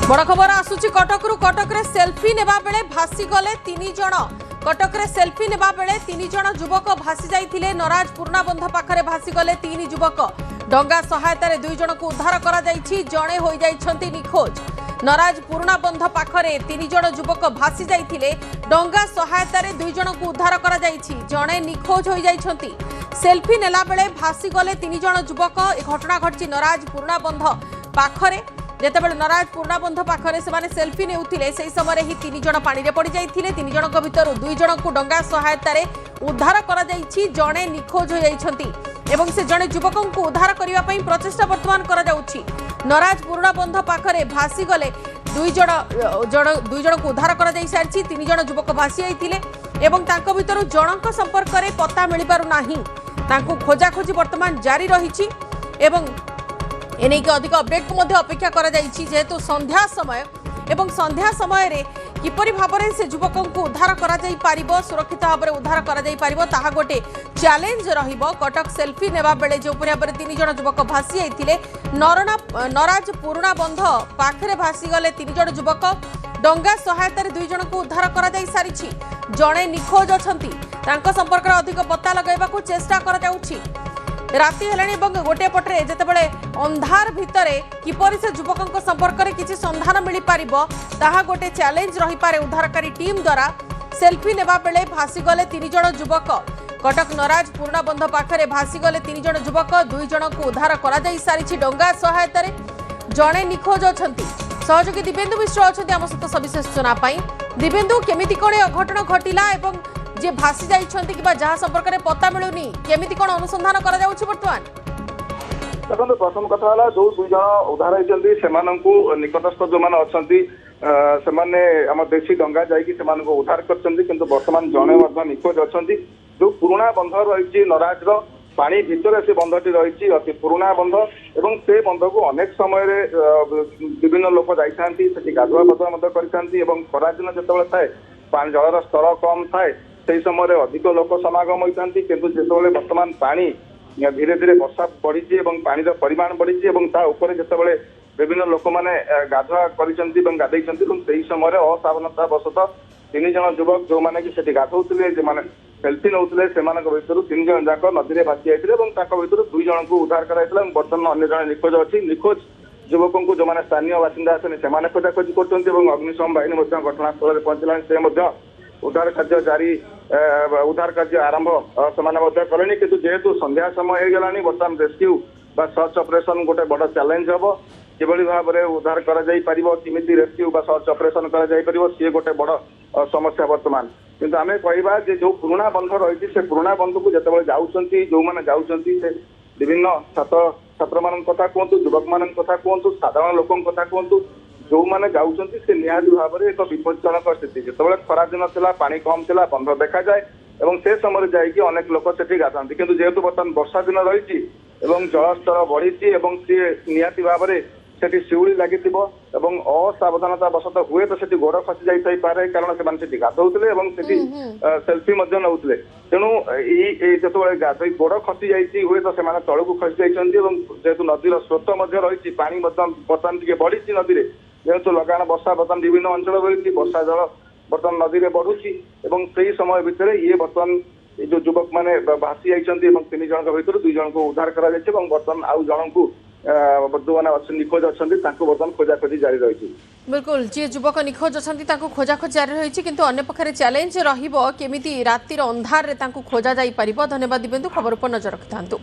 बड़ खबर आसुची कटकरू कटक सेल्फी नेबा बेले भासी गले 3 जण कटक सेल्फी नेबा बेले 3 जण युवक भासी जाइथिले नराज पूर्णाबंध पाखरे भासी गले 3 युवक डंगा सहायतार 2 जण को उद्धार करा जाइछि जणे होई जाइछंती निखोज नराज पूर्णाबंध पाखरे 3 जण युवक भासी जाइथिले डंगा सहायतार 2 जण को उद्धार करा जाइछि जणे निखोज होई जाइछंती सेल्फी नेला बेले भासी गले 3 जण युवक घटना घटछि नराज पूर्णाबंध पाखरे जेतेबेले नराज पूर्णाबंध पाखरे से सेल्फी नेउथिले सेही समय ही 3 जण पानी रे पड़ी जाइथिले 3 जनक भितर 2 जण को डंगा सहायता रे उद्धार करा जाइछि जणे निखोज हो जाइछंती एवं से जणे युवकों को उद्धार करिवा पई प्रचेष्टा वर्तमान करा जाउछि नराज पूर्णाबंध पाखरे भासी गले 2 जण को उद्धार करा जाई सारछि 3 जण युवक भासी आइथिले एवं तांको भितर जनक संपर्क रे पता मिलि पारु नाही तांको खोजा खोजी वर्तमान जारी रहिछि एवं एने के अधिक अपडेट को मध्य अपेक्षा करा जाइछि जेहेतु संध्या समय एवं संध्या समय रे किपरि भाबरे से युवकों को उद्धार करा जाई पारिबो सुरक्षित भाबरे उद्धार करा जाई पारिबो ताहा गोटे चैलेंज रहिबो कटक सेल्फी नेबा बेले जो परि भाबरे 3 जण युवक भासी आइथिले नराज पूर्णाबंध पाखरे भासी गले 3 जण युवक डंगा सहायता रे 2 जण को उद्धार करा जाई सारिछि जणे निखोज अछंती तांको संपर्क रे अधिक पता लगाइबा को चेष्टा करा जाउछि राति हेलाणी गोटे पटरे जेतेबेले अंधार भितरे किपरि से युवकों संपर्क में किसी संधान मिल पारिबो ताहा गोटे चैलेंज रही पारे उद्धारकारी टीम द्वारा सेल्फी नेबा बेले भासी गले 3 जण युवक कटक नराज पूर्णाबंध पाखरे भासी गले 3 जण युवक 2 जण को उद्धार करा जाई सारिछि डंगा सहायता रे जणे निखोज अछंती सहयोगी दिव्येन्दु मिश्र अछंती आम सहित सविशेष सूचना पाई दिव्येन्दु केमिति कोन अघटन घटिला एवं जे भासी जाइछंती कि जहाँ संपर्क में पता मिलुनी केमिति कोन अनुसंधान करा जाउछि वर्तमान देखो प्रथम कथा है जो 2 जण उद्धार होती से निकटस्थ जो मैंने अच्छा से देशी डंगा जाकि उद्धार कर बर्तमान जड़े निखोज अच्छा जो पुराणा बंध रही नराज पानी भितर से बंधटी रही अति पुराणा बंध एवं से बंध को अनेक समय विभिन्न लोक जाती गाधुआ पाधुआ कर खरा दिन जो थाए जलर स्तर कम थाए से समय अधिक लोक समागम होता जो बर्तमान पानी धीरे धीरे वर्षा बढ़ी पानी परिमाण बढ़ी जितेबाला विभिन्न लोक मैंने गाधुआ कर गाधे समय असावधानता वशत 3 जण युवक जो मैंने कि गाधौले जो मैंने सेल्फी नौते से भर 3 जण जाक नदी में भासी जाते भर 2 जण को उद्धार कराइला बर्तमान अन्य जन निखोज अच्छी निखोज युवकों को जो मैंने स्थानीय बासिंदा अच्छे खोजाखोजी कर अग्निशम बाहिनी घटनास्थल पहुंचला से उद्धार कार्य जारी उद्धार कार्य आरंभ से कले कि जेहेतु संध्या समय हो गलानी बर्तमान रेस्क्यू बा सर्च ऑपरेशन गोटे बड़ चैलेंज हम किभली भाव में उद्धार करमिति रेस्क्यू बा सर्च ऑपरेशन सी गोटे बड़ समस्या वर्तमान किंतु आम कहवा जो पुराणा बंध रही से पुराणा बंध को जिते जाऊँगी जो मैंने जाऊँगी से विभिन्न छात्र मान कथा कहतु युवक मान कथा कहतु साधारण लोकों कथा कहतु जो मैंने जाऊँगी से निहाती भाव में एक विपज्जनक स्थिति जो खरा दिन था पानी कम था बंध देखा जाए और से समय जाकि अनेक लोक से गाधाती किंतु जेहेतु बर्तमान वर्षा दिन रही जलस्तर बढ़ी सी निहाती भाव में सेठी शिउली लगी असावधानता वशत हुए तो सेठी गोड़ खसी जाई पारे कारण से गाधौले सेल्फी नौते तेणु जो गाधई गोड़ खसी जाती हुए तो से तल को खसी जाइए जेहेतु नदीर स्रोत रही पानी बर्तमान टे बढ़ी नदी में जेहेतु लगाण वर्षा बर्तमान विभिन्न अंचल रही वर्षा जल बर्तमान नदी में बढ़ुची से समय भितर ये बर्तमान जो युवक मैंने भासी जाइए 3 जण भर 2 जण को उद्धार कर बर्तमान आउ जन को जो मैंने निखोज अच्छा बर्तमान खोजाखोजी जारी रही बिल्कुल जी युवक निखोज अच्छा खोजाखोज जारी रही किंतु अन्य पक्षरे चैलेंज रहिबो केमिति रातिर अंधार रे तांको खोजा जाई परिबो धन्यवाद दिबेंदु खबर पर नजर रखिथांतु।